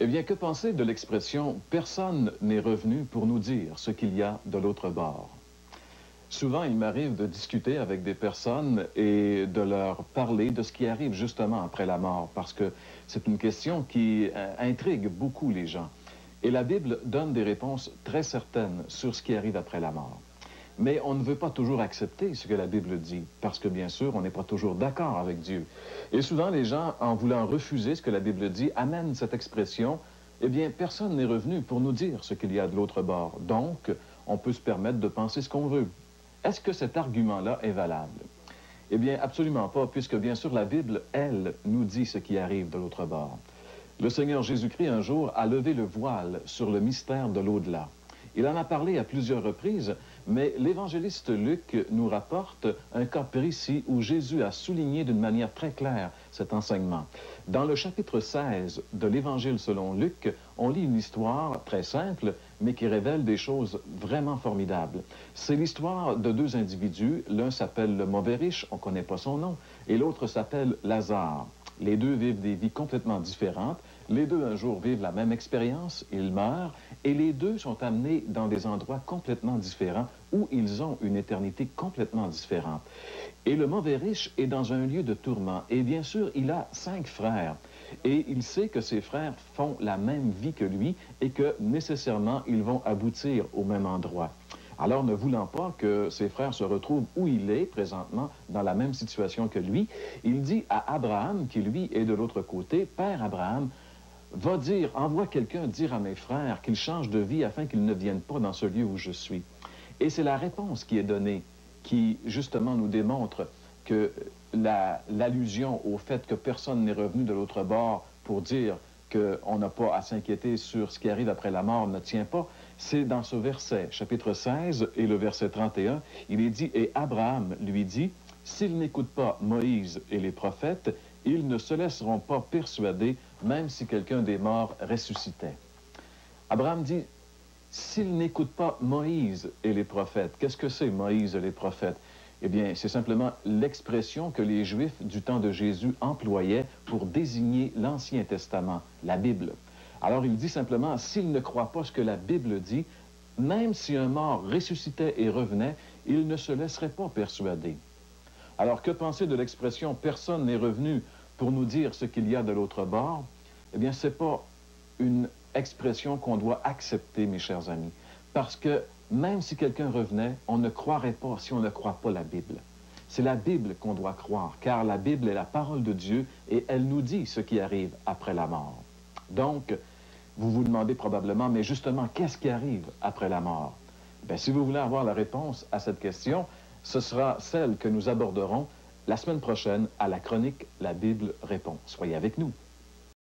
bien, que penser de l'expression « personne n'est revenu pour nous dire ce qu'il y a de l'autre bord ». Souvent, il m'arrive de discuter avec des personnes et de leur parler de ce qui arrive justement après la mort, parce que c'est une question qui intrigue beaucoup les gens. Et la Bible donne des réponses très certaines sur ce qui arrive après la mort. Mais on ne veut pas toujours accepter ce que la Bible dit, parce que bien sûr, on n'est pas toujours d'accord avec Dieu. Et souvent, les gens, en voulant refuser ce que la Bible dit, amènent cette expression « Eh bien, personne n'est revenu pour nous dire ce qu'il y a de l'autre bord. Donc, on peut se permettre de penser ce qu'on veut. » Est-ce que cet argument-là est valable? Eh bien, absolument pas, puisque bien sûr, la Bible, elle, nous dit ce qui arrive de l'autre bord. Le Seigneur Jésus-Christ, un jour, a levé le voile sur le mystère de l'au-delà. Il en a parlé à plusieurs reprises, mais l'évangéliste Luc nous rapporte un cas précis où Jésus a souligné d'une manière très claire cet enseignement. Dans le chapitre 16 de l'Évangile selon Luc, on lit une histoire très simple, mais qui révèle des choses vraiment formidables. C'est l'histoire de deux individus. L'un s'appelle le mauvais riche, on ne connaît pas son nom, et l'autre s'appelle Lazare. Les deux vivent des vies complètement différentes. Les deux, un jour, vivent la même expérience, ils meurent, et les deux sont amenés dans des endroits complètement différents où ils ont une éternité complètement différente. Et le mauvais riche est dans un lieu de tourment. Et bien sûr, il a 5 frères. Et il sait que ses frères font la même vie que lui et que, nécessairement, ils vont aboutir au même endroit. Alors, ne voulant pas que ses frères se retrouvent où il est présentement, dans la même situation que lui, il dit à Abraham, qui lui est de l'autre côté, « Père Abraham, envoie quelqu'un dire à mes frères qu'ils changent de vie afin qu'ils ne viennent pas dans ce lieu où je suis. » Et c'est la réponse qui est donnée qui, justement, nous démontre que l'allusion au fait que personne n'est revenu de l'autre bord pour dire qu'on n'a pas à s'inquiéter sur ce qui arrive après la mort ne tient pas. C'est dans ce verset, chapitre 16 et le verset 31, il est dit « Et Abraham lui dit, s'ils n'écoutent pas Moïse et les prophètes, ils ne se laisseront pas persuader, même si quelqu'un des morts ressuscitait. » Abraham dit, s'ils n'écoutent pas Moïse et les prophètes, qu'est-ce que c'est Moïse et les prophètes? Eh bien, c'est simplement l'expression que les Juifs du temps de Jésus employaient pour désigner l'Ancien Testament, la Bible. Alors, il dit simplement, s'ils ne croient pas ce que la Bible dit, même si un mort ressuscitait et revenait, ils ne se laisseraient pas persuader. Alors, que penser de l'expression « personne n'est revenu pour nous dire ce qu'il y a de l'autre bord » ? Eh bien, ce n'est pas une expression qu'on doit accepter, mes chers amis, parce que même si quelqu'un revenait, on ne croirait pas si on ne croit pas la Bible. C'est la Bible qu'on doit croire, car la Bible est la parole de Dieu et elle nous dit ce qui arrive après la mort. Donc, vous vous demandez probablement, mais justement, qu'est-ce qui arrive après la mort? Bien, si vous voulez avoir la réponse à cette question, ce sera celle que nous aborderons la semaine prochaine à la chronique La Bible répond. Soyez avec nous.